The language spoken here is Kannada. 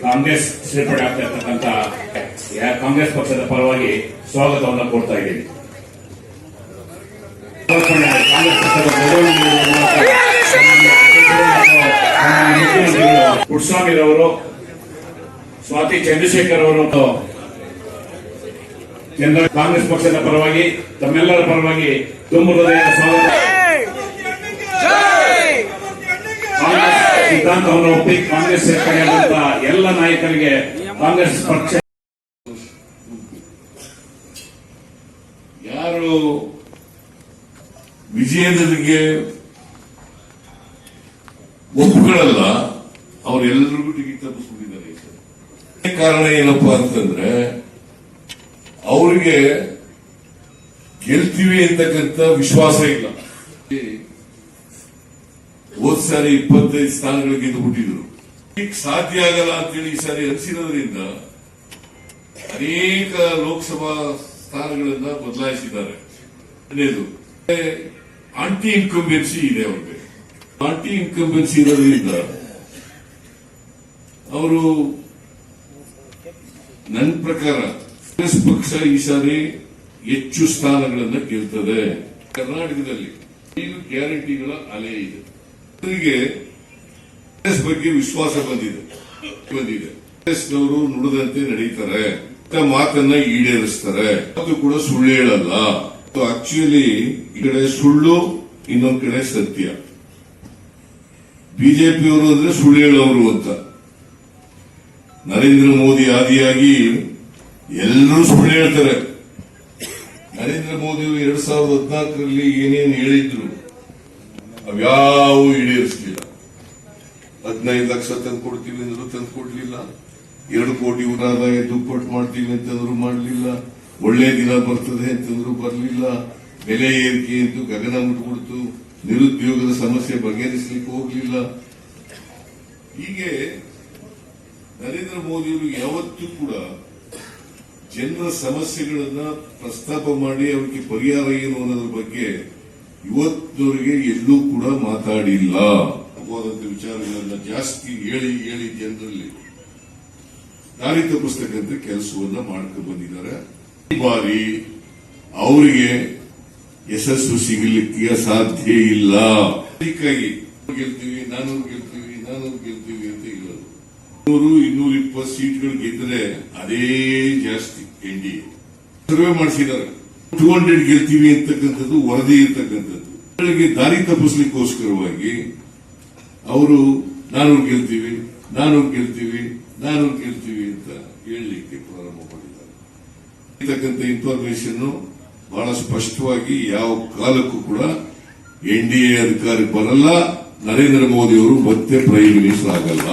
ಕಾಂಗ್ರೆಸ್ ಸೇರ್ಪಡೆ ಆಗ್ತಿರ್ತಕ್ಕಂಥ ಕಾಂಗ್ರೆಸ್ ಪಕ್ಷದ ಪರವಾಗಿ ಸ್ವಾಗತವನ್ನು ಕೊಡ್ತಾ ಇದ್ದೀನಿ. ಕಾಂಗ್ರೆಸ್ ಪಕ್ಷದ ಪುಟ್ಟಸ್ವಾಮಿರವರು, ಸ್ವಾತಿ ಚಂದ್ರಶೇಖರ್ ಅವರು ಕಾಂಗ್ರೆಸ್ ಪಕ್ಷದ ಪರವಾಗಿ ತಮ್ಮೆಲ್ಲರ ಪರವಾಗಿ ತುಂಬ ಹೃದಯದ ಸ್ವಾಗತ. ಸಿದ್ಧಾಂತವನ್ನು ಒಪ್ಪಿ ಕಾಂಗ್ರೆಸ್ ಸೇರ್ಪಡೆಯಾದಂತ ಎಲ್ಲ ನಾಯಕರಿಗೆ ಕಾಂಗ್ರೆಸ್ ಪಕ್ಷ ಯಾರು ವಿಜಯದಲ್ಲಿಗೆ ಒಪ್ಪುಗಳಲ್ಲ ಅವರೆಲ್ಲರಿಗೂ ಟಿಕೆಟ್ ತಪ್ಪಿಸ್ಬಿಟ್ಟಿದ್ದಾರೆ. ಕಾರಣ ಏನಪ್ಪಾ ಅಂತಂದ್ರೆ ಅವರಿಗೆ ಗೆಲ್ತೀವಿ ಅಂತಕ್ಕಂಥ ವಿಶ್ವಾಸ ಇಲ್ಲ. ಹೋದ್ ಸಾರಿ 25 ಸ್ಥಾನಗಳು ಗೆದ್ದು ಬಿಟ್ಟಿದ್ರು. ಈಗ ಸಾಧ್ಯ ಆಗಲ್ಲ ಅಂತೇಳಿ ಈ ಸಾರಿ ಅನಿಸಿರೋದ್ರಿಂದ ಅನೇಕ ಲೋಕಸಭಾ ಸ್ಥಾನಗಳನ್ನ ಬದಲಾಯಿಸಿದ್ದಾರೆ. ಆಂಟಿ ಇನ್ಕಂಬೆನ್ಸಿ ಇದೆ ಅವ್ರಿಗೆ. ಆಂಟಿ ಇನ್ಕಂಬೆನ್ಸಿ ಇರೋದ್ರಿಂದ ಅವರು ನನ್ನ ಪ್ರಕಾರ ಕಾಂಗ್ರೆಸ್ ಪಕ್ಷ ಈ ಸಾರಿ ಹೆಚ್ಚು ಸ್ಥಾನಗಳನ್ನು ಗೆಲ್ತದೆ. ಕರ್ನಾಟಕದಲ್ಲಿ 5 ಗ್ಯಾರಂಟಿಗಳ ಅಲೆ ಇದೆ. ಅವರಿಗೆ ಕಾಂಗ್ರೆಸ್ ಬಗ್ಗೆ ವಿಶ್ವಾಸ ಬಂದಿದೆ. ಕಾಂಗ್ರೆಸ್ನವರು ನುಡಿದಂತೆ ನಡೀತಾರೆ, ಮಾತನ್ನ ಈಡೇರಿಸ್ತಾರೆ, ಅದು ಕೂಡ ಸುಳ್ಳು ಹೇಳಲ್ಲ. ಆಕ್ಚುಲಿ ಈ ಕಡೆ ಸುಳ್ಳು, ಇನ್ನೊಂದ್ ಕಡೆ ಸತ್ಯ. ಬಿಜೆಪಿಯವರು ಅಂದ್ರೆ ಸುಳ್ಳು ಹೇಳೋರು ಅಂತ. ನರೇಂದ್ರ ಮೋದಿ ಆದಿಯಾಗಿ ಎಲ್ಲರೂ ಸುಳ್ಳು ಹೇಳ್ತಾರೆ. ನರೇಂದ್ರ ಮೋದಿ 2014ರಲ್ಲಿ ಏನೇನು ಹೇಳಿದ್ರು ಅವ್ಯಾವು ಈಡೇರಿಸಲಿಲ್ಲ. 15 ಲಕ್ಷ ತಂದು ಕೊಡ್ತೀವಿ ಅಂದ್ರು ತಂದು ಕೊಡ್ಲಿಲ್ಲ. 2 ಕೋಟಿ ಆದಾಯ ದುಪ್ಪಟ್ಟು ಮಾಡ್ತೀವಿ ಅಂತಂದ್ರು ಮಾಡಲಿಲ್ಲ. ಒಳ್ಳೆ ದಿನ ಬರ್ತದೆ ಅಂತಂದ್ರು ಬರಲಿಲ್ಲ. ಬೆಲೆ ಏರಿಕೆ ಅಂತೂ ಗಗನ ಮುಟ್ಬಿಡ್ತು. ನಿರುದ್ಯೋಗದ ಸಮಸ್ಯೆ ಬಗೆಹರಿಸಲಿಕ್ಕೆ ಹೋಗ್ಲಿಲ್ಲ. ಹೀಗೆ ನರೇಂದ್ರ ಮೋದಿಯವರು ಯಾವತ್ತೂ ಕೂಡ ಜನರ ಸಮಸ್ಯೆಗಳನ್ನ ಪ್ರಸ್ತಾಪ ಮಾಡಿ ಅವರಿಗೆ ಪರಿಹಾರ ಏನು ಅನ್ನೋದ್ರ ಬಗ್ಗೆ ಇವತ್ತಿನವರೆಗೆ ಎಲ್ಲೂ ಕೂಡ ಮಾತಾಡಿಲ್ಲ. ವಿಚಾರಗಳನ್ನ ಜಾಸ್ತಿ ಹೇಳಿ ಜನರಲ್ಲಿ ದಾರಿ ತಪ್ಪಿಸ್ತಕ್ಕಂಥ ಕೆಲಸವನ್ನ ಮಾಡ್ಕೊಂಡು ಬಂದಿದ್ದಾರೆ. ಈ ಬಾರಿ ಅವರಿಗೆ ಯಶಸ್ಸು ಸಿಗಲಿಕ್ಕೆ ಸಾಧ್ಯ ಇಲ್ಲ. ಅದಕ್ಕಾಗಿ ಗೆಲ್ತೀವಿ, 400 ಗೆಲ್ತೀವಿ ಅಂತ ಹೇಳೋದು. 100-220 ಸೀಟ್ಗಳು ಗೆದ್ದರೆ ಅದೇ ಜಾಸ್ತಿ. ಎನ್ಡಿಎ ಸರ್ವೆ ಮಾಡಿಸಿದ್ದಾರೆ. 200 ಗೆಲ್ತೀವಿ ಅಂತಕ್ಕಂಥದ್ದು ವರದಿ ಇರ್ತಕ್ಕಂಥದ್ದು. ದಾರಿ ತಪ್ಪಿಸ್ಲಿಕ್ಕೋಸ್ಕರವಾಗಿ ಅವರು 400 ಗೆಲ್ತೀವಿ ಅಂತ ಹೇಳಲಿಕ್ಕೆ ಪ್ರಾರಂಭ ಮಾಡಿದ್ದಾರೆ. ಇರ್ತಕ್ಕಂಥ ಇನ್ಫಾರ್ಮೇಶನ್ ಬಹಳ ಸ್ಪಷ್ಟವಾಗಿ ಯಾವ ಕಾಲಕ್ಕೂ ಕೂಡ ಎನ್ಡಿಎ ಅಧಿಕಾರಕ್ಕೆ ಬರಲ್ಲ. ನರೇಂದ್ರ ಮೋದಿ ಅವರು ಮತ್ತೆ ಪ್ರೈಮ್ ಮಿನಿಸ್ಟರ್ ಆಗಲ್ಲ.